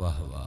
वाह वाह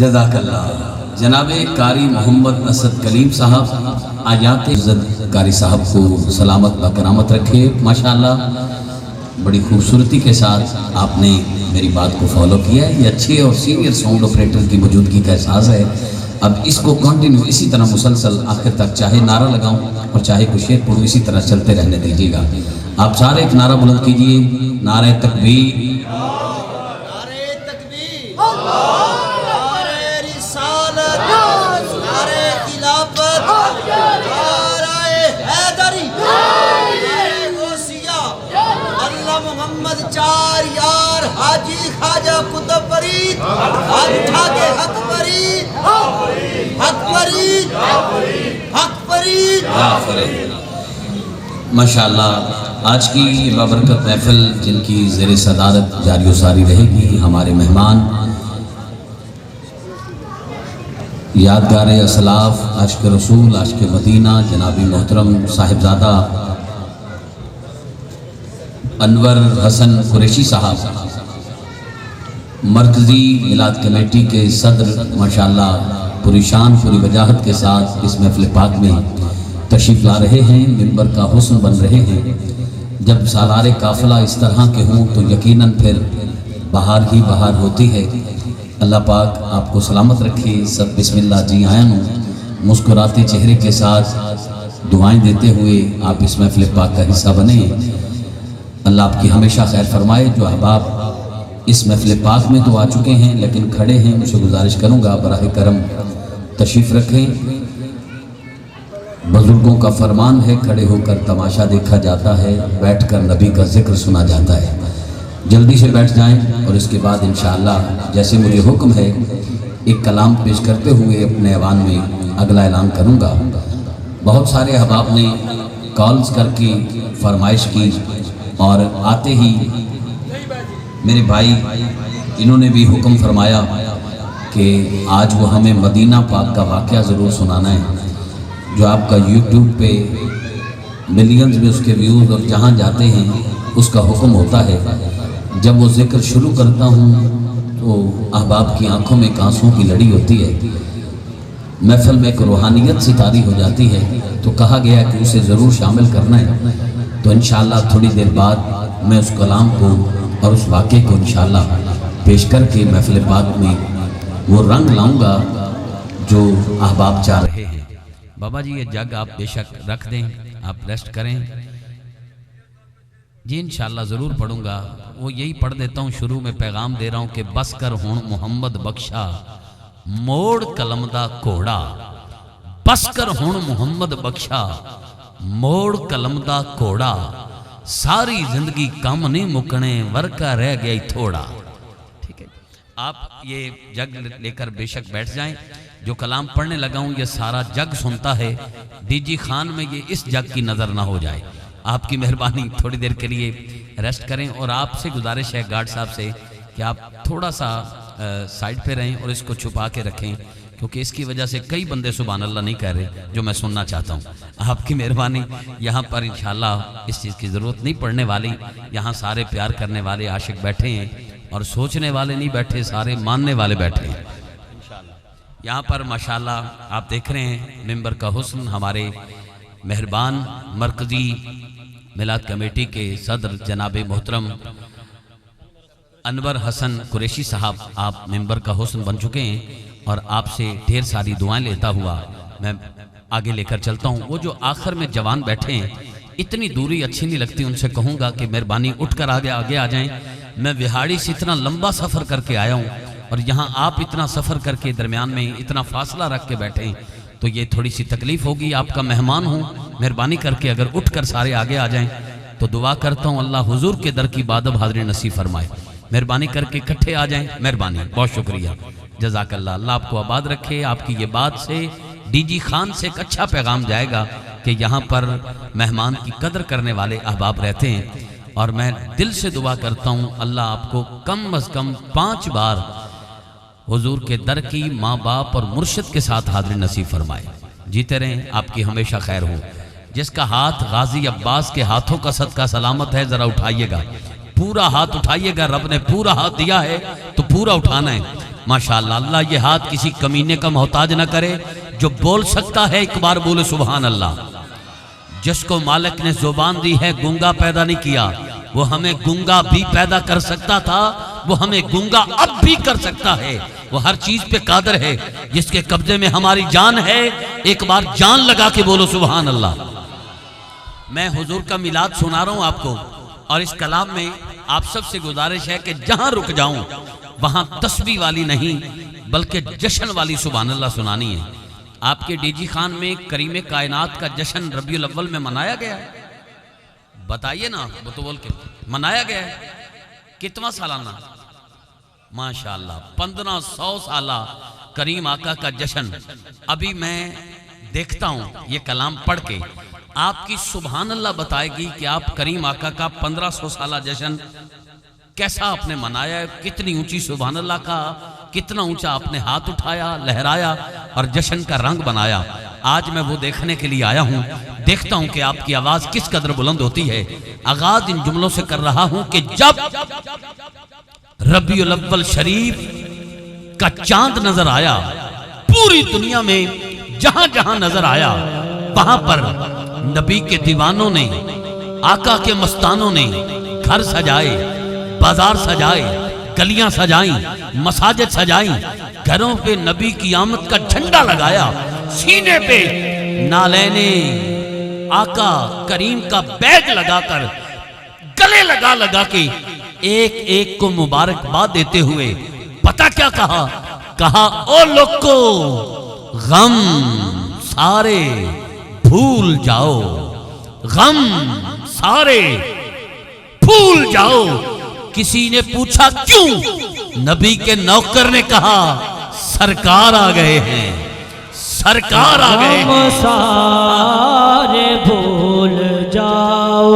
जज़ाकल्लाह। जनाबे कारी मोहम्मद असद कलीम साहब आयात इज़्ज़त कारी साहब को सलामत व करामत रखे। माशाअल्लाह बड़ी खूबसूरती के साथ आपने मेरी बात को फॉलो किया है। ये अच्छे और सीनियर साउंड ऑपरेटर की मौजूदगी का एहसास है। अब इसको कंटिन्यू इसी तरह मुसलसल आखिर तक चाहे नारा लगाऊं और चाहे कुछ शेर पढ़ूं इसी तरह चलते रहने दीजिएगा। आप सारे एक नारा बुलंद कीजिए, नारे तकबीर, नारे तकबीर, नारे रिसालत, नारे खिलाफत, नारे हैदरी, नारे गौसिया, अल्लाह मोहम्मद चार यार हाजी ख्वाजा कुतुब फरीद, हाथ उठा के हक फरीद, हक फरीद, हक फरीद। माशाअल्लाह आज की बाबरकत महफिल जिनकी ज़ेरे सदारत जारी व सारी रहेगी, हमारे मेहमान यादगार असलाफ आशिक़ रसूल आशिक़ मदीना जनाबी मोहतरम साहिबजादा अनवर हसन कुरैशी साहब, मरकज़ी मिलाद कमेटी के सदर, माशाअल्लाह पूरी शान पूरी वजाहत के साथ इस महफिल पाक में तशरीफ़ ला रहे हैं, मिंबर का हुस्न बन रहे हैं। जब सालारे काफ़िला इस तरह के हों तो यकीनन फिर बहार ही बहार होती है। अल्लाह पाक आपको सलामत रखे। सब बिस्मिल्लाह जी आया हूँ मुस्कुराते चेहरे के साथ दुआएं देते हुए आप इस महफिल पाक का हिस्सा बने। अल्लाह आपकी हमेशा खैर फरमाए। जो अहबाब इस महफिल पाक में तो आ चुके हैं लेकिन खड़े हैं, उनसे गुजारिश करूंगा बराह करम तशरीफ रखें। बुजुर्गों का फरमान है, खड़े होकर तमाशा देखा जाता है, बैठकर नबी का जिक्र सुना जाता है। जल्दी से बैठ जाएं और इसके बाद इंशाअल्लाह जैसे मुझे हुक्म है एक कलाम पेश करते हुए अपने ऐवान में अगला ऐलान करूंगा। बहुत सारे अहबाब ने कॉल्स करके फरमाइश की और आते ही मेरे भाई इन्होंने भी हुक्म फरमाया कि आज वो हमें मदीना पाक का वाक़या ज़रूर सुनाना है, जो आपका यूट्यूब पे मिलियंस में उसके व्यूज़ और जहाँ जाते हैं उसका हुक्म होता है। जब वो जिक्र शुरू करता हूँ तो अहबाब की आंखों में आंसुओं की लड़ी होती है, महफिल में एक रूहानियत सी तारी हो जाती है। तो कहा गया कि उसे ज़रूर शामिल करना है। तो इंशाअल्लाह थोड़ी देर बाद मैं उस कलाम को और उस वाक़े को इंशाअल्लाह पेश करके महफिल पाक में वो रंग लाऊंगा जो अहबाब चाह रहे हैं। बाबा जी ये जग आप बेशक रख दें, आप रेस्ट करें जी, इंशाअल्लाह ज़रूर पढ़ूंगा। वो यही पढ़ देता हूँ, शुरू में पैगाम दे रहा हूँ कि बस कर हुण मुहम्मद बख्शा मोड़ कलम दा घोड़ा, बस कर हुण मुहम्मद बख्शा मोड़ कलम दा घोड़ा, सारी जिंदगी कम नहीं मुकने वर्का रह गया थोड़ा। ठीक है, आप ये जग लेकर बेशक बैठ जाएं। जो कलाम पढ़ने लगा हूँ ये सारा जग सुनता है, डीजी खान में ये इस जग की नज़र ना हो जाए। आपकी मेहरबानी थोड़ी देर के लिए रेस्ट करें और आपसे गुजारिश है गार्ड साहब से कि आप थोड़ा सा साइड पे रहें और इसको छुपा के रखें, क्योंकि इसकी वजह से कई बंदे सुभान अल्लाह नहीं कह रहे जो मैं सुनना चाहता हूँ। आपकी मेहरबानी, यहाँ पर इंशाअल्लाह इस चीज़ की ज़रूरत नहीं पड़ने वाली। यहाँ सारे प्यार करने वाले आशिक बैठे हैं और सोचने वाले नहीं बैठे, सारे मानने वाले बैठे हैं। यहाँ पर माशाअल्लाह आप देख रहे हैं मिंबर का हुस्न। हमारे मेहरबान मरकज़ी मिलाद कमेटी के सदर जनाब मोहतरम अनवर हसन कुरैशी साहब, आप मिंबर का हुस्न बन चुके हैं और आपसे ढेर सारी दुआएं लेता हुआ मैं आगे लेकर चलता हूँ। वो जो आखिर में जवान बैठे हैं, इतनी दूरी अच्छी नहीं लगती, उनसे कहूँगा कि मेहरबानी उठकर आगे आ जाएं। मैं विहाड़ी से इतना लंबा सफ़र करके आया हूँ और यहाँ आप इतना सफ़र करके दरमियान में इतना फासला रख के बैठे हैं, तो ये थोड़ी सी तकलीफ़ होगी। आपका मेहमान हूँ, मेहरबानी करके अगर उठकर सारे आगे आ जाएं तो दुआ करता हूँ अल्लाह हुजूर के दर की बादब हाज़िरी नसीब फरमाए। मेहरबानी करके इकट्ठे आ जाएं, मेहरबानी, बहुत शुक्रिया, जज़ाकल्लाह। अल्लाह आपको आबाद रखे। आपकी ये बात से डीजी खान से एक अच्छा पैगाम जाएगा कि यहाँ पर मेहमान की कदर करने वाले अहबाब रहते हैं। और मैं दिल से दुआ करता हूँ अल्लाह आपको कम अज़ कम 5 बार हुजूर के दर की माँ बाप और मुर्शिद के साथ हाज़िरी नसीब फरमाए। जीते रहें, आपकी हमेशा खैर हो। जिसका हाथ गाजी अब्बास के हाथों का सदका सलामत है, ज़रा उठाइएगा, पूरा हाथ उठाइएगा। रब ने पूरा हाथ दिया है तो पूरा उठाना है। माशाअल्लाह, अल्लाह ये हाथ किसी कमीने का मोहताज ना करे। जो बोल सकता है एक बार बोले सुभान अल्लाह। जिसको मालिक ने जुबान दी है, गूंगा पैदा नहीं किया, वो हमें गूंगा भी पैदा कर सकता था, वो हमें गूंगा अब भी कर सकता है। वो हर चीज पे कादर है। जिसके कब्जे में हमारी जान है, एक बार जान लगा के बोलो सुभान अल्लाह। मैं हुजूर का मिलाद सुना रहा हूं आपको, और इस कलाम में आप सबसे गुजारिश है कि जहां रुक जाऊं वहां तस्बीह वाली नहीं बल्कि जश्न वाली सुभान अल्लाह सुनानी है। आपके डीजी खान में करीम कायनात का जश्न रबीउल अव्वल में मनाया गया है, बताइए ना, वो तो बोल के मनाया गया है। कितना सालाना? माशाअल्लाह 1500 साला करीम आका का जश्न। अभी मैं देखता हूं ये कलाम पढ़ के, आपकी सुभान अल्लाह बताएगी कि आप करीम आका का 1500 साला जश्न कैसा आपने मनाया है। कितनी ऊंची सुभान अल्लाह का, कितना ऊंचा आपने हाथ उठाया, लहराया और जश्न का रंग बनाया। आज मैं वो देखने के लिए आया हूं। देखता हूं कि आपकी आवाज किस कदर बुलंद होती है। आगाज इन जुमलों से कर रहा हूं कि जब रबीउल अव्वल शरीफ का चांद नजर आया, पूरी दुनिया में जहां जहां नजर आया वहां पर नबी के दीवानों ने, आका के मस्तानों ने घर सजाए, बाजार सजाए, गलियां सजाई, मसाजिद सजाई, घरों पे नबी की आमद का झंडा लगाया, सीने पे नालैने आका करीम का बैग लगाकर, गले लगा लगा के एक एक को मुबारकबाद देते हुए पता क्या कहा? कहा ओ लोगो, गम सारे भूल जाओ, गम सारे भूल जाओ। किसी ने पूछा क्यों? नबी के नौकर ने कहा सरकार आ गए हैं, सरकार आ गए हैं। गम सारे भूल जाओ,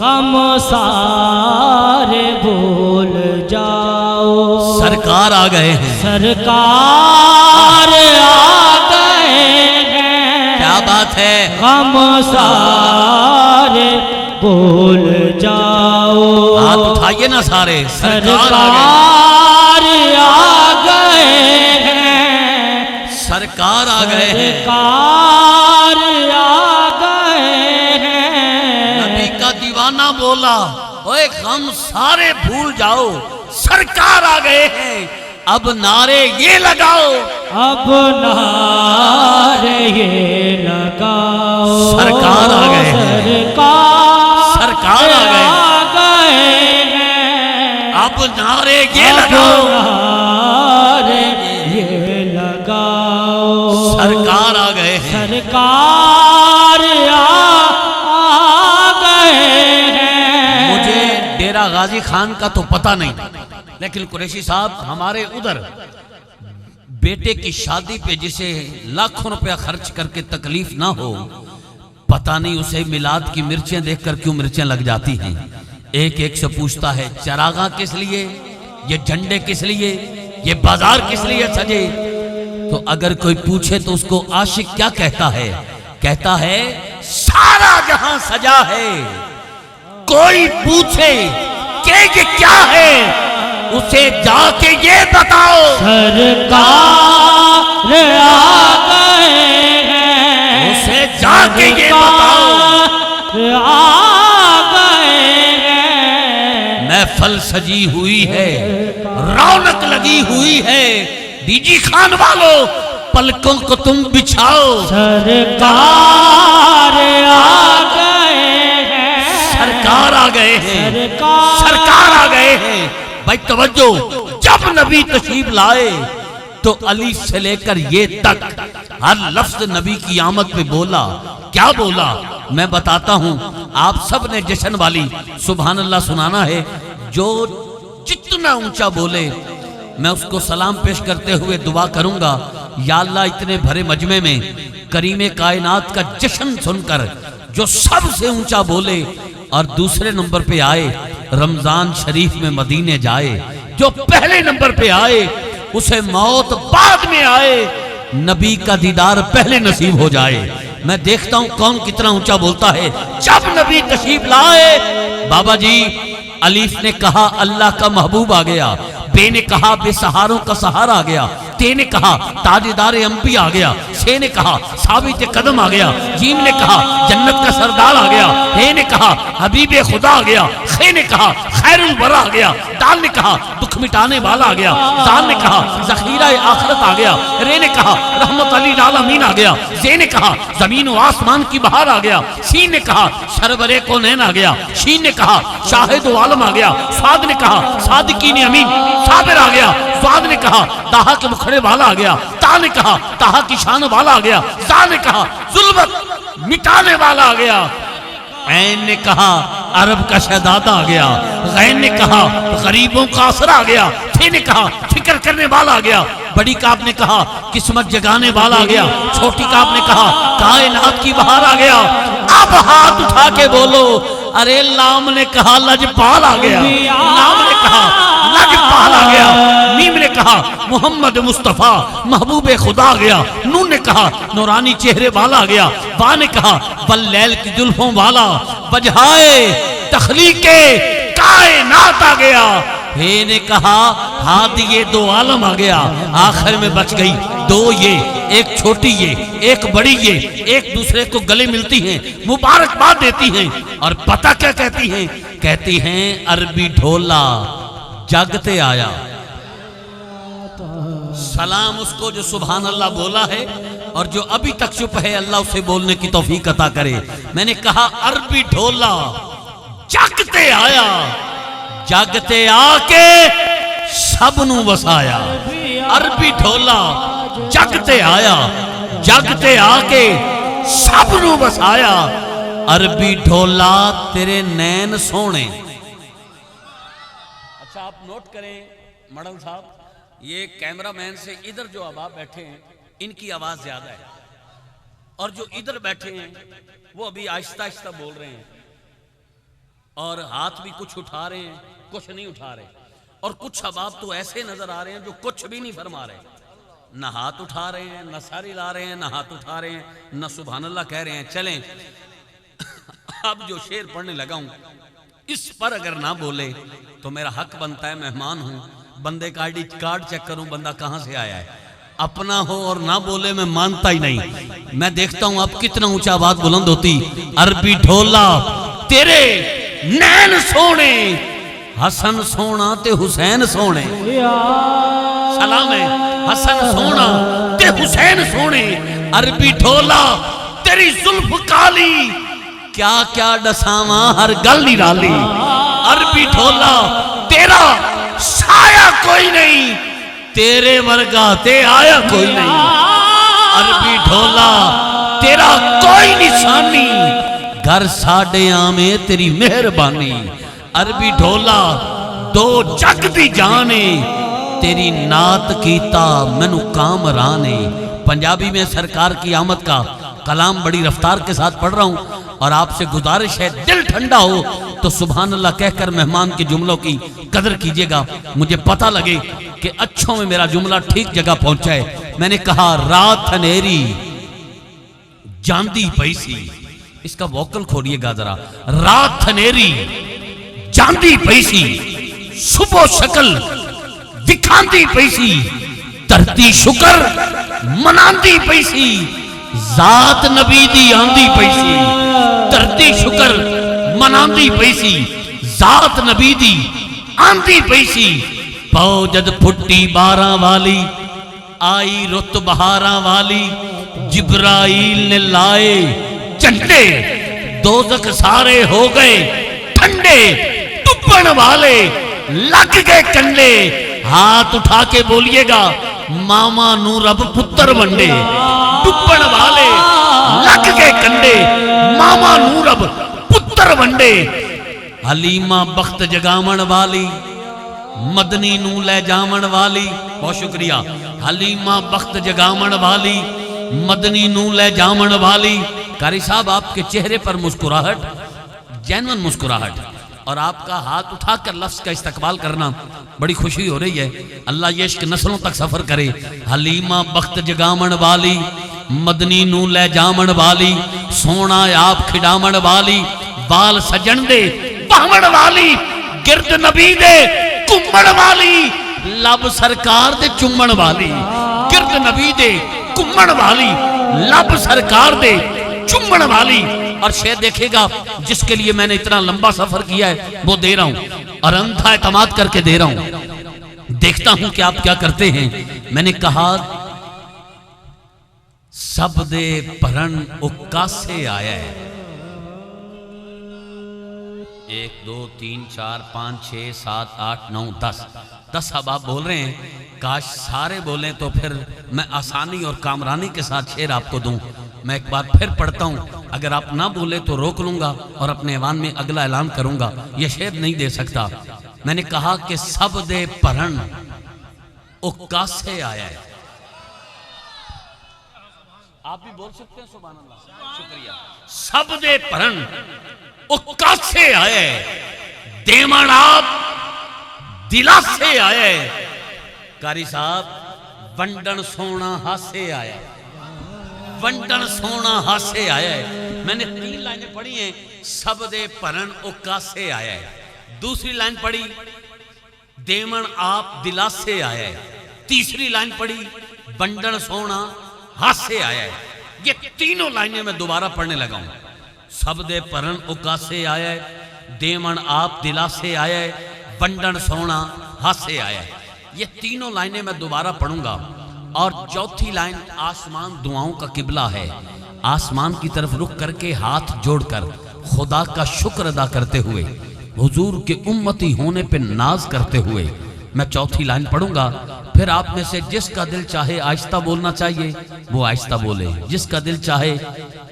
गम सारे भूल जाओ, सरकार आ गए हैं, सरकार आ गए हैं। क्या बात है? गम सारे भूल जाओ, हाथ उठाइए ना सारे, सरकार आ गए हैं, सरकार आ गए हैं, सरकार आ गए हैं। नबी का दीवाना बोला ओए गम सारे भूल जाओ, सरकार आ गए हैं। अब नारे ये लगाओ, अब नारे ये लगाओ, सरकार आ गए हैं, सरकार आ गए हैं। अब नारे ये अब लगाओ, नारे ये लगाओ, सरकार आ गए हैं, सरकार आ गए हैं। मुझे डेरा गाजी खान का तो पता नहीं, लेकिन कुरैशी साहब हमारे उधर बेटे की शादी पे जिसे लाखों रुपया खर्च करके तकलीफ ना हो, पता नहीं उसे मिलाद की मिर्चें देखकर क्यों मिर्चें लग जाती हैं। एक एक से पूछता है चरागा किस लिए, ये झंडे किस लिए, ये बाजार किस लिए सजे। तो अगर कोई पूछे तो उसको आशिक क्या कहता है? कहता है सारा जहां सजा है। कोई पूछे कि ये क्या है, उसे जाके ये बताओ सरकार आ गए हैं, उसे जाके ये बताओ। आ गए हैं। महफल सजी हुई है, रौनक लगी हुई है, डीजी खान वालों पलकों को तुम बिछाओ। सरकार आ गए हैं, सरकार आ गए हैं, सरकार सरकार आ गए हैं। भाई तवज्जो, जब नबी तशरीफ लाए तो अलीफ से लेकर ये तक हर लफ्ज नबी की आमद पे बोला। क्या बोला मैं बताता हूं। आप सब ने जश्न वाली सुभान अल्लाह सुनाना है। जो जितना ऊंचा बोले मैं उसको सलाम पेश करते हुए दुआ करूंगा, या अल्लाह इतने भरे मजमे में करीमे कायनात का जश्न सुनकर जो सबसे ऊंचा बोले और दूसरे नंबर पे आए, रमजान शरीफ में मदीने जाए। जो पहले नंबर पे आए उसे मौत बाद में आए, नबी का दीदार पहले नसीब हो जाए। मैं देखता हूं कौन कितना ऊंचा बोलता है। जब नबी तशरीफ लाए, बाबा जी अलीफ ने कहा अल्लाह का महबूब आ गया, बे ने कहा बेसहारों का सहारा आ गया, ते ने कहा ताजदार अम्बी आ गया, से ने कहा साबित कदम आ गया, जीम ने कहा जन्नत का सरदार आ गया, हे ने कहा हबीबे खुदा आ गया, खे ने कहा खैरुल वरा आ गया, दाल ने कहा दुख मिटाने वाला आ गया, दाल ने कहा जखीरा आखिरत आ गया, रे ने कहा रहमत अली आलमीन आ गया, जे ने कहा जमीन व आसमान की बहार आ गया, सीन ने कहा शरबरे को नैन आ गया, शीन ने कहा शाहिद आलम आ गया, साद ने कहा सादिकीन अमीन साबिर आ गया, स्वाद ने कहा ताहा के मुखड़े वाला आ गया, ता ने कहा ताहा की शान वाला आ गया, सा ने कहा जुल्मत मिटाने वाला आ गया, ऐन ने कहा अरब का शहजादा आ गया, गैन ने कहा गरीबों का असर आ गया, थे ने कहा फिक्र करने वाला आ गया, बड़ी काप ने कहा किस्मत जगाने वाला आ गया, छोटी काप ने कहा कायनात की बहार आ गया। अब हाथ उठा के बोलो, अरे लाम ने कहा लजपाल आ गया, लाम ने कहा लजपाल आ गया, मीम ने कहा मोहम्मद मुस्तफा महबूबे खुदा आ गया, नून ने कहा नूरानी चेहरे वाला आ गया, बा ने कहा बल्लैल की जुल्फों वाला, बजहाए तखलीके कायनात आ गया, हे ने कहा हाथ ये दो आलम आ गया। आखिर में बच गई दो, ये एक छोटी ये एक बड़ी ये, एक दूसरे को गले मिलती हैं, मुबारकबाद देती हैं, और पता क्या कहती हैं? कहती हैं अरबी ढोला जगते आया। सलाम उसको जो सुभान अल्लाह बोला है, और जो अभी तक चुप है अल्लाह उसे बोलने की तौफीक अता करे। मैंने कहा अरबी ढोला जगते आया, जग ते आके सब नू वसाया। अरबी ढोला जग ते आया, जग ते आके सब नू वसाया। अरबी ढोला तेरे नैन सोने। अच्छा आप नोट करें मॉडल साहब, ये कैमरामैन से इधर जो अहबाब बैठे हैं इनकी आवाज ज्यादा है, और जो इधर बैठे हैं वो अभी आहिस्ता आहिस्ता बोल रहे हैं, और हाथ भी कुछ उठा रहे हैं कुछ नहीं उठा रहे, और कुछ अहबाब तो ऐसे नजर आ रहे हैं जो कुछ भी नहीं फरमा रहे, न हाथ उठा रहे हैं, न सारी ला रहे हैं, न हाथ उठा रहे हैं, न सुभान अल्लाह कह रहे हैं। चलें अब जो शेर पढ़ने लगा हूं इस पर अगर ना बोले तो मेरा हक बनता है, मेहमान हूं, बंदे का आईडी कार्ड चेक करूं बंदा कहां से आया है। अपना हो और ना बोले मैं मानता ही नहीं। मैं देखता हूं अब कितना ऊंचा बात बुलंद होती। अरबी ढोला तेरे नैन सोने, हसन सोना ते हुसैन सोने। सलाम है हसन सोना ते हुसैन सोने। अरबी ढोला तेरी जुल्फ काली, क्या क्या डसावा हर गल निराली। अरबी ढोला तेरा साया कोई नहीं, तेरे वर्गा ते आया कोई नहीं। अरबी ढोला तेरा कोई निशानी, घर साडे आमे तेरी मेहरबानी। अरबी ढोला दो जग दी जाने, तेरी नात कीता मैनू कामराने। पंजाबी में सरकार की आमद का कलाम बड़ी रफ्तार के साथ पढ़ रहा हूं, और आपसे गुजारिश है दिल ठंडा हो तो सुभान अल्लाह कहकर मेहमान के जुमलों की कदर कीजिएगा। मुझे पता लगे कि अच्छों में मेरा जुमला ठीक जगह पहुंचा है। मैंने कहा रात अंधेरी जांदी पैसी, इसका वोकल खोलिएगा जरा। रात अंधेरी जांदी पैसी, सुबह शक्ल दिखांदी पैसी, धरती शुक्र मनांदी पैसी, जात नबी दी आंदी पैसी। धरती शुक्र मनांदी पैसी, जात नबी दी आंदी पैसी। पौ जद फुट्टी 12 वाली, आई रुत बहारा वाली, जिब्राइल ने लाए झंडे, दोज़ख सारे हो गए ठंडे, टुप्पण वाले लग गए कंडे। हाथ उठा के बोलिएगा मामा नू रब पुत्र वंडे। टुप्पण वाले लग गए कंडे, मामा नू रब पुत्र वंडे। हलीमा बख्त जगावण वाली, मदनी नू ले जावण वाली। बहुत शुक्रिया। हलीमा बख्त जगावण वाली, मदनी नू ले जावण वाली। कारी साहब आपके चेहरे पर मुस्कुराहट, जेन्युइन मुस्कुराहट, और आपका हाथ उठाकर लफ्ज का इस्तकबाल करना बड़ी खुशी हो रही है। अल्लाह ये इश्क नस्लों तक सफर करे। हलीमा बख्त जगावण वाली, मदनी नू ले जावण वाली, सोना आप खिडावण वाली, बाल सजन दे बावण वाली, गिरद नबी दे घूमण वाली, लब सरकार दे चुम्मण वाली। गिरद नबी दे घूमण वाली, लब सरकार दे चुम्मण वाली। और शेर देखेगा जिसके लिए मैंने इतना लंबा सफर किया है वो दे रहा हूं, और अंधा एतमाद करके दे रहा हूं। देखता हूं कि आप क्या करते हैं। मैंने कहा सब दे भरन उकासे आया है। 1 2 3 4 5 6 7 8 9 10 अब आप बोल रहे हैं। काश सारे बोलें तो फिर मैं आसानी और कामरानी के साथ शेर आपको दूं। मैं एक बार फिर पढ़ता हूं, अगर आप ना बोले तो रोक लूंगा और अपने ऐवान में अगला ऐलान करूंगा। यह शेर नहीं दे सकता। मैंने कहा कि सब दे भरन उकासे आया है। आप भी बोल सकते हैं सुभान अल्लाह। शुक्रिया। सब दे भरन उकासे आए, देवण आप दिलासे आए। कारी साहब वंडन सोना हासे आया, वंडन सोना हासे आया है। मैंने 3 लाइनें पढ़ी हैं। सब दे भरन उकासे आया है। दूसरी लाइन पढ़ी देवण आप दिलासे आया है। तीसरी लाइन पढ़ी वंडन सोना हासे आया है। ये तीनों लाइनें मैं दोबारा पढ़ने लगा हूं। सब दे भरन उकासे आया है, देवण आप दिलासे आया है, वंडन सोना हासे आया है। ये तीनों लाइनें मैं दोबारा पढ़ूंगा। और चौथी लाइन आसमान दुआओं का किबला है। आसमान की तरफ रुख करके हाथ जोड़कर खुदा का शुक्र अदा करते हुए हुजूर के उम्मती होने पे नाज करते हुए मैं चौथी लाइन पढ़ूंगा। फिर आप में से जिसका दिल चाहे आहिस्ता बोलना चाहिए वो आहिस्ता बोले, जिसका दिल चाहे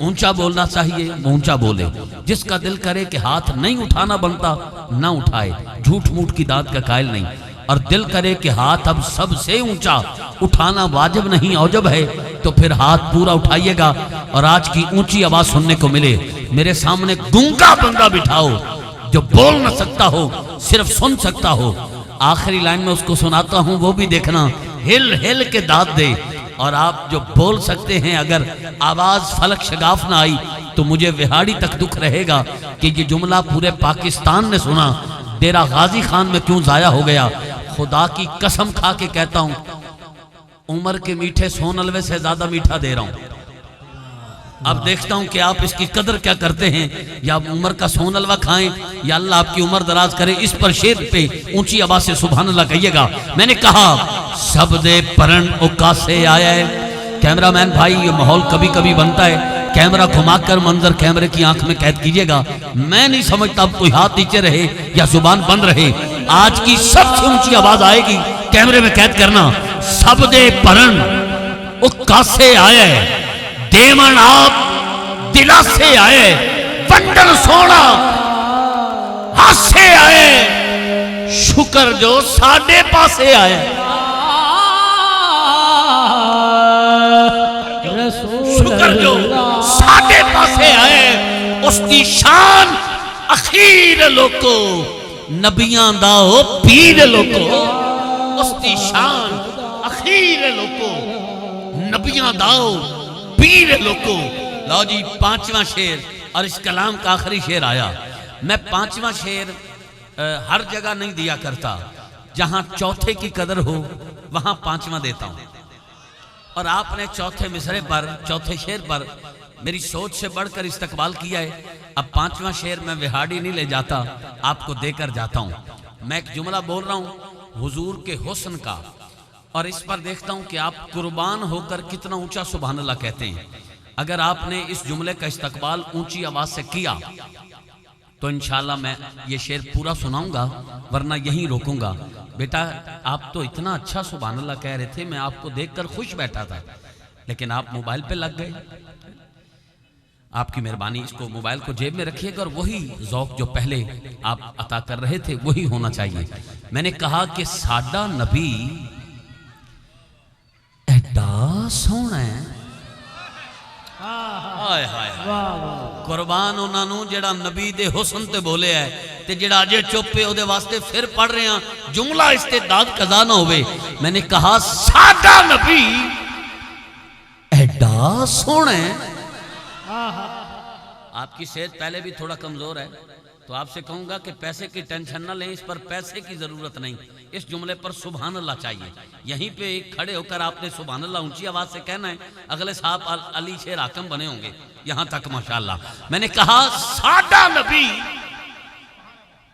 ऊंचा बोलना चाहिए वो ऊंचा बोले, जिसका दिल करे कि हाथ नहीं उठाना बनता ना उठाए, झूठ मूठ की दाद का कायल नहीं, और दिल करे कि हाथ अब सबसे ऊंचा उठाना वाजिब नहीं औजब है तो फिर हाथ पूरा उठाइएगा। और आज की ऊंची आवाज सुनने को मिले, मेरे सामने गूंगा बंदा बिठाओ जो बोल न सकता हो सिर्फ सुन सकता हो। आखिरी लाइन में उसको सुनाता हूं, वो भी देखना हिल हिल के दाद दे। और आप जो बोल सकते हैं, अगर आवाज फलक शगाफ ना आई तो मुझे विहाड़ी तक दुख रहेगा कि ये जुमला पूरे पाकिस्तान ने सुना, डेरा गाजी खान में क्यों जाया हो गया। खुदा की कसम खा के कहता हूं, उमर के मीठे सोनलवे से ज्यादा मीठा दे रहा हूं। अब देखता हूं कि आप इसकी कदर क्या करते हैं, या उमर का सोनलवा खाएं या अल्लाह आपकी उम्र दराज करे। इस पर शेर पे ऊंची आवाज से सुभान अल्लाह कहिएगा। मैंने कहा सब दे परन उका से आया है। कैमरामैन भाई, ये माहौल कभी कभी बनता है, कैमरा घुमाकर मंजर कैमरे की आंख में कैद कीजिएगा। मैं नहीं समझता अब कोई हाथ नीचे रहे या जुबान बंद रहे। आज की सबसे ऊंची आवाज आएगी, कैमरे में कैद करना। सब दे परन उका से आया है, देवन आप दिला से आए, बंडल सोना हाथ से आए, शुक्र जो साडे पासे आए। शुक्र जो साडे पासे आए, उसकी शान अखीर लोको नबियां दा ओ पीर लोको, उसकी शान अखीर लोको नबियां दा पीर लोको। लो जी, पांचवा शेर और इस कलाम का आखिरी शेर आया। मैं पांचवा शेर हर जगह नहीं दिया करता, जहां चौथे की कदर हो वहां पांचवा देता हूं। और आपने चौथे मिसरे पर, चौथे शेर पर मेरी सोच से बढ़कर इस्तकबाल किया है। अब पांचवा शेर मैं विहाड़ी नहीं ले जाता, आपको देकर जाता हूं। मैं एक जुमला बोल रहा हूं हुजूर के हुस्न का, और इस पर देखता हूं कि आप कुर्बान होकर कितना ऊंचा सुभान अल्लाह कहते हैं। अगर आपने इस जुमले का इस्तकबाल ऊंची आवाज से किया तो इंशाल्लाह मैं ये शेर पूरा सुनाऊंगा, वरना यहीं रोकूंगा। बेटा, आप तो इतना अच्छा सुभान अल्लाह कह रहे थे, मैं आपको देखकर खुश बैठा था, लेकिन आप मोबाइल पे लग गए। आपकी मेहरबानी, इसको मोबाइल को जेब में रखिएगा और वही ज़ौक़ जो पहले आप अता कर रहे थे वही होना चाहिए। मैंने कहा कि साडा नबी एडा सोहना है, हाय हाय कुर्बान उन्होंने जेड़ा नबी दे हुस्न ते बोले है, ते जेड़ा अजे चुप है ओदे वास्ते फिर पढ़ रहे हैं जुमला इस्तेदाद कज़ा ना होवे। मैंने कहा साडा नबी एडा सोहना है। आपकी सेहत पहले भी थोड़ा कमजोर है, तो आपसे कहूंगा कि पैसे की टेंशन ना लें, इस पर पैसे की जरूरत नहीं। इस जुमले पर सुभान अल्लाह चाहिए। यहीं पे खड़े होकर आपने सुभान अल्लाह ऊंची आवाज से कहना है। अगले साहब अली शेर हाकम बने होंगे, यहां तक माशाअल्लाह। मैंने कहा साडा नबी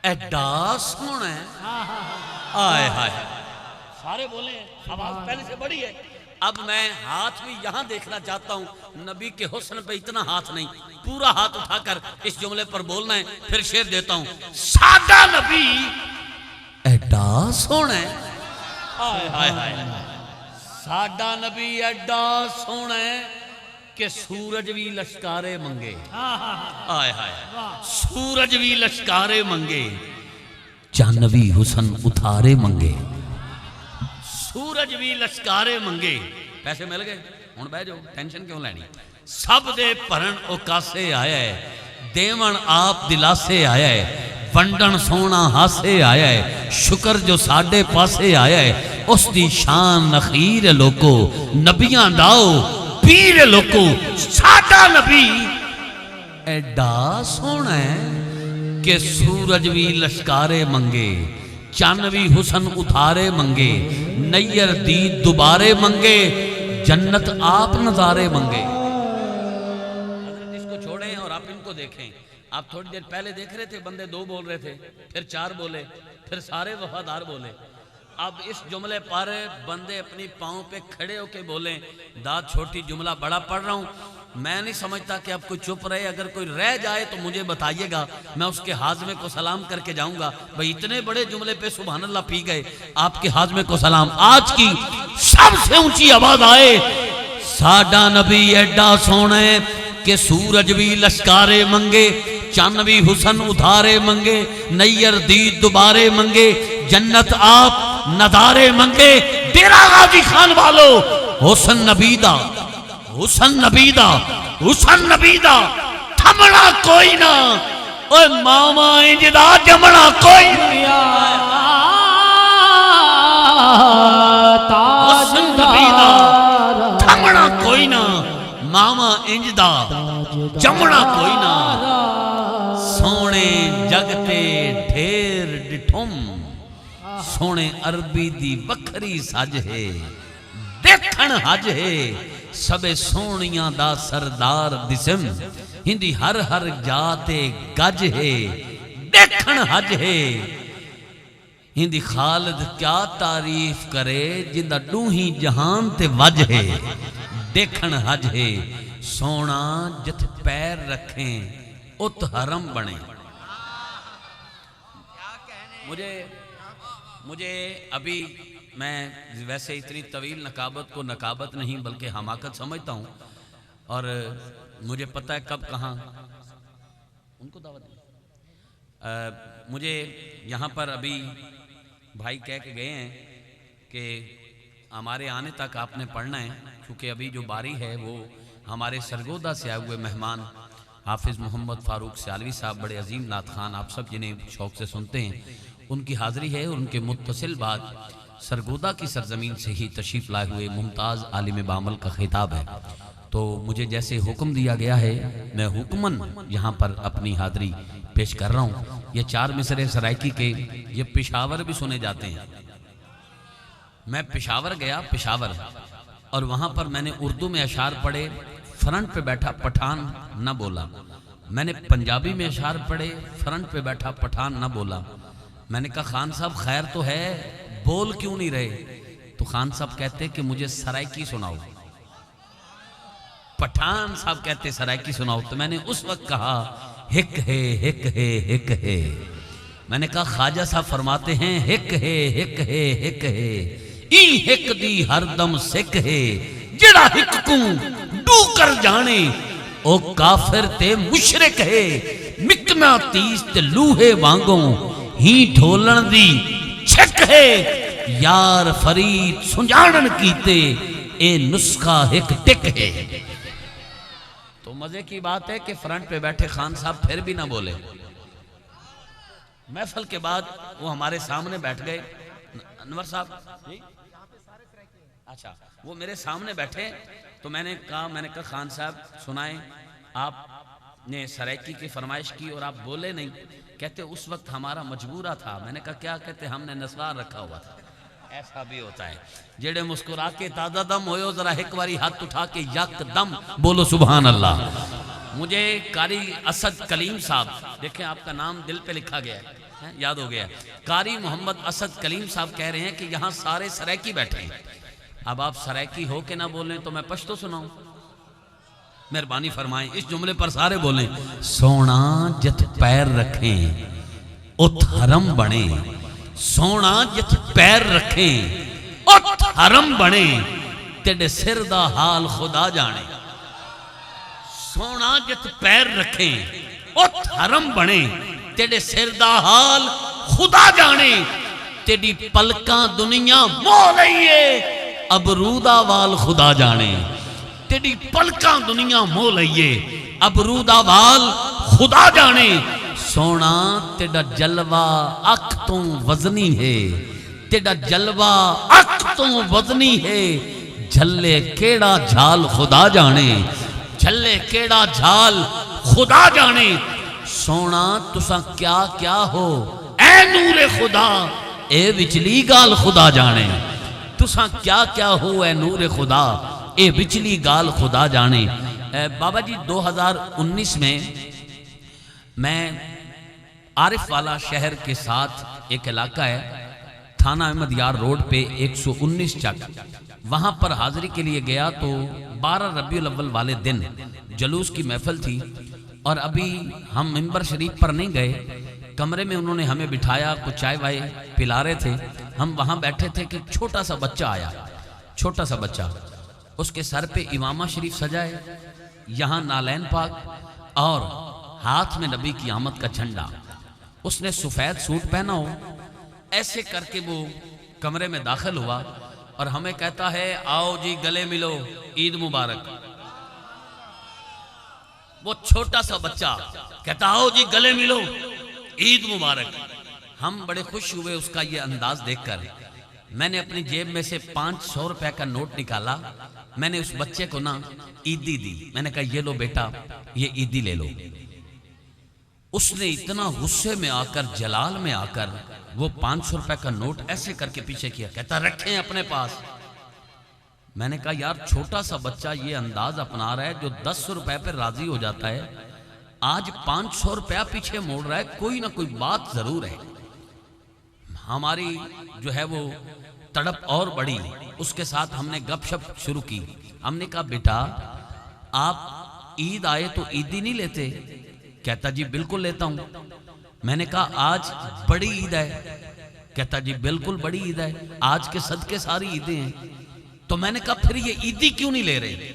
एडा सोहना है, आए हाय, सारे बोले, आवाज पहले से बड़ी है। अब मैं हाथ भी यहां देखना चाहता हूं, नबी के हुस्न पे इतना हाथ नहीं, पूरा हाथ उठाकर इस जुमले पर बोलना है। फिर शेर देता हूं, साडा नबी एडा सोहना है, हाय हाय हाय, साडा नबी एडा सोहना है कि सूरज भी लश्कारे मंगे, हाय हाय, सूरज भी लश्कारे मंगे, चांदवी हुस्न उतारे मंगे, सूरज भी लश्कारे मंगे। पैसे मिल गए, हुण बह जाओ, टेंशन क्यों लैनी। सब दे भरन उकासे आया है, देवन आप दिलासे आया है, वंडन सोना हासे आया है, शुक्र जो साडे पासे आया है, उसकी शान अखीर लोको नबियां दाओ पीर लोको। साडा नबी एडा सोहना है कि सूरज भी लश्कारे मंगे, चन्न भी हुसन उतारे मंगे, नैयर दी दुबारे मंगे, जन्नत आप नजारे मंगे। इसको छोड़ें और आप इनको देखें। आप थोड़ी देर पहले देख रहे थे बंदे दो बोल रहे थे, फिर चार बोले, फिर सारे वफादार बोले। अब इस जुमले पर बंदे अपनी पाँव पे खड़े होके बोले, दाद छोटी जुमला बड़ा पढ़ रहा हूँ, मैं नहीं समझता कि अब कोई चुप रहे, अगर कोई रह जाए तो मुझे बताइएगा, मैं उसके हाजमे को सलाम करके जाऊंगा। भाई इतने बड़े जुमले पे सुभान अल्लाह पी गए, आपके हाजमे को सलाम। आज की सबसे ऊंची आवाज आए, साडा नबी एडा सोना है कि सूरज भी लश्कारे मंगे, चन्न भी हुसन उधारे मंगे, नैयर दी दुबारे मंगे, जन्नत आप नदारे मंगे। डेरा गाजी खान वालो हुसन नबीदा, हुसन नबीदा, हुसन नबीदा, थमना कोई ना, ओए मामा इंजदा जमना कोई ना। हुसन नबीदा, थमना कोई ना, मामा इंजदा जमना कोई ना। सोने जगते ढेर डिठुम, सोने अरबी दी बखरी सज है, देखण हज है सबे सोनिया दा सरदार दिसम, हिंदी हर हर जाते गज है, देखण हज है। हिंदी खालिद क्या तारीफ करे, जिंदा डूही जहान ते वज है, देखण हज है। सोना जिथ पैर रखें उत हरम बने। मुझे अभी मैं वैसे इतनी तवील नकाबत को नकाबत नहीं बल्कि हमाकत समझता हूँ, और मुझे पता है कब कहाँ उनको दावत दी। मुझे यहाँ पर अभी भाई कह के गए हैं कि हमारे आने तक आपने पढ़ना है, क्योंकि अभी जो बारी है वो हमारे सरगोदा से आए हुए मेहमान हाफिज़ मोहम्मद फ़ारूक सियालवी साहब, बड़े अजीम नात खान, आप सब जिन्हें शौक़ से सुनते हैं, उनकी हाज़िरी है। और उनके मुत्तसिल बाद सरगोदा की सरजमीन से ही तशरीफ़ लाए हुए मुमताज़ आलिम बामल का खिताब है। तो मुझे जैसे हुक्म दिया गया है, मैं हुक्मन यहाँ पर अपनी हाज़िरी पेश कर रहा हूँ। ये 4 मिसरे सराइकी के ये पेशावर भी सुने जाते हैं। मैं पेशावर गया, पेशावर, और वहाँ पर मैंने उर्दू में अशार पढ़े, फ्रंट पे बैठा पठान न बोला। मैंने पंजाबी में अशार पढ़े, फ्रंट पे बैठा पठान न बोला। मैंने कहा खान साहब खैर तो है, बोल क्यों नहीं रहे? तो खान साहब कहते कि मुझे सराइकी सुनाओ। पठान साहब कहते सराइकी सुनाओ। तो मैंने उस वक्त कहा हिक है, हिक है, हिक है। मैंने कहा ख्वाजा साहब फरमाते हैं हिक है, हिक है, हिक है, ई हिक दी हरदम सिक है, जिड़ा हिक को डू कर जाने ओ काफिर ते मुशरिक है। मिकना तीस ते लूहे वांगों ही ढोलन दी छिक है, यार फरीद सुजानन कीते ए नुस्खा हिक टिक है। तो मजे की बात है कि फ्रंट पे बैठे खान साहब फिर भी ना बोले। महफिल के बाद वो हमारे सामने बैठ गए, अनवर साहब जी, अच्छा वो मेरे सामने बैठे। तो मैंने कहा खान साहब सुनाएं, आपने सराइकी की फरमाइश की और आप बोले नहीं। कहते उस वक्त हमारा मजबूरा था। मैंने कहा क्या? कहते हमने नस्वार रखा हुआ था। ऐसा भी होता है, जेड़े मुस्कुरा के ताजा दम होयो जरा एक बारी हाथ उठा के यकदम बोलो सुभान अल्लाह। मुझे कारी असद कलीम साहब, देखें आपका नाम दिल पे लिखा गया है, याद हो गया। कारी मोहम्मद असद कलीम साहब कह रहे हैं कि यहाँ सारे सराइकी बैठे हैं। अब आप सराइकी हो के ना बोलें तो मैं पश्तो सुनाऊं? मेहरबानी फरमाएं, इस जुमले पर सारे बोलें। सोना जिथ पैर रखें उत हरम बने, सोना जिथ पैर रखें उत हरम बने, तेरे सिर दा हाल खुदा जाने। सोना जिथ पैर रखें उत हरम बने, तेरे सिर दा हाल खुदा जाने। तेरी पलकां दुनिया मोह लईए, अबरूदा वाल खुदा जाने। तेरी पलकां दुनिया मोह लईए, अबरूदा वाल खुदा जाने। सोना तेरा जलवा अख तो वजनी है, तेरा जलवा अख तो वजनी है। झल्ले केड़ा झाल खुदा जाने, झल्ले केड़ा झाल खुदा जाने। सोना तुसा क्या क्या हो ऐ नूरे खुदा, ए विचली गाल खुदा जाने। तुसा क्या क्या हो ऐ नूरे खुदा, ए विचली गाल खुदा जाने। बाबा जी 2019 में मैं आरिफ वाला शहर के साथ एक इलाका है, थाना अहमद यार रोड पे 119 चक, वहां पर हाजिरी के लिए गया तो 12 रबीउल अव्वल वाले दिन जलूस की महफिल थी और अभी हम मिंबर शरीफ पर नहीं गए, कमरे में उन्होंने हमें बिठाया, कुछ चाय वाय पिला रहे थे, हम वहाँ बैठे थे कि छोटा सा बच्चा आया, छोटा सा बच्चा, उसके सर पे इमामा शरीफ सजाए, यहाँ नालैन पाक और हाथ में नबी की आमद का झंडा, उसने सफ़ेद सूट पहना हो, ऐसे करके वो कमरे में दाखिल हुआ और हमें कहता है आओ जी गले मिलो, ईद मुबारक। वो छोटा सा बच्चा कहता आओ जी गले मिलो, ईद मुबारक। हम बड़े खुश हुए उसका ये अंदाज देखकर। मैंने अपनी जेब में से 500 रुपए का नोट निकाला, मैंने उस बच्चे को ना ईदी दी, मैंने कहा ये लो बेटा, ये ईदी ले लो। उसने इतना गुस्से में आकर, जलाल में आकर वो 500 रुपए का नोट ऐसे करके पीछे किया, कहता रखें अपने पास। मैंने कहा यार छोटा सा बच्चा ये अंदाज अपना रहा है, जो 10 रुपए पे राजी हो जाता है, आज 500 रुपया पीछे मोड़ रहा है, कोई ना कोई बात जरूर है। हमारी जो है वो तड़प और बढ़ी, उसके साथ हमने गपशप शुरू की। हमने कहा बेटा आप ईद आए तो ईदी नहीं लेते? कहता जी बिल्कुल लेता हूं। मैंने कहा आज बड़ी ईद है? कहता जी बिल्कुल बड़ी ईद है, आज के सदके सारी ईदें हैं। तो मैंने कहा फिर ये ईदी क्यों नहीं ले रहे?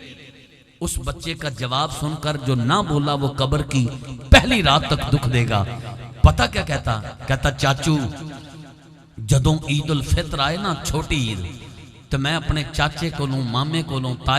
उस बच्चे का जवाब सुनकर जो ना बोला वो कब्र की पहली रात तक दुख देगा। पता क्या कहता? कहता चाचू जदों ईद उल फितर आए ना, छोटी ईद, तो मैं अपने चाचे को मामे को ताए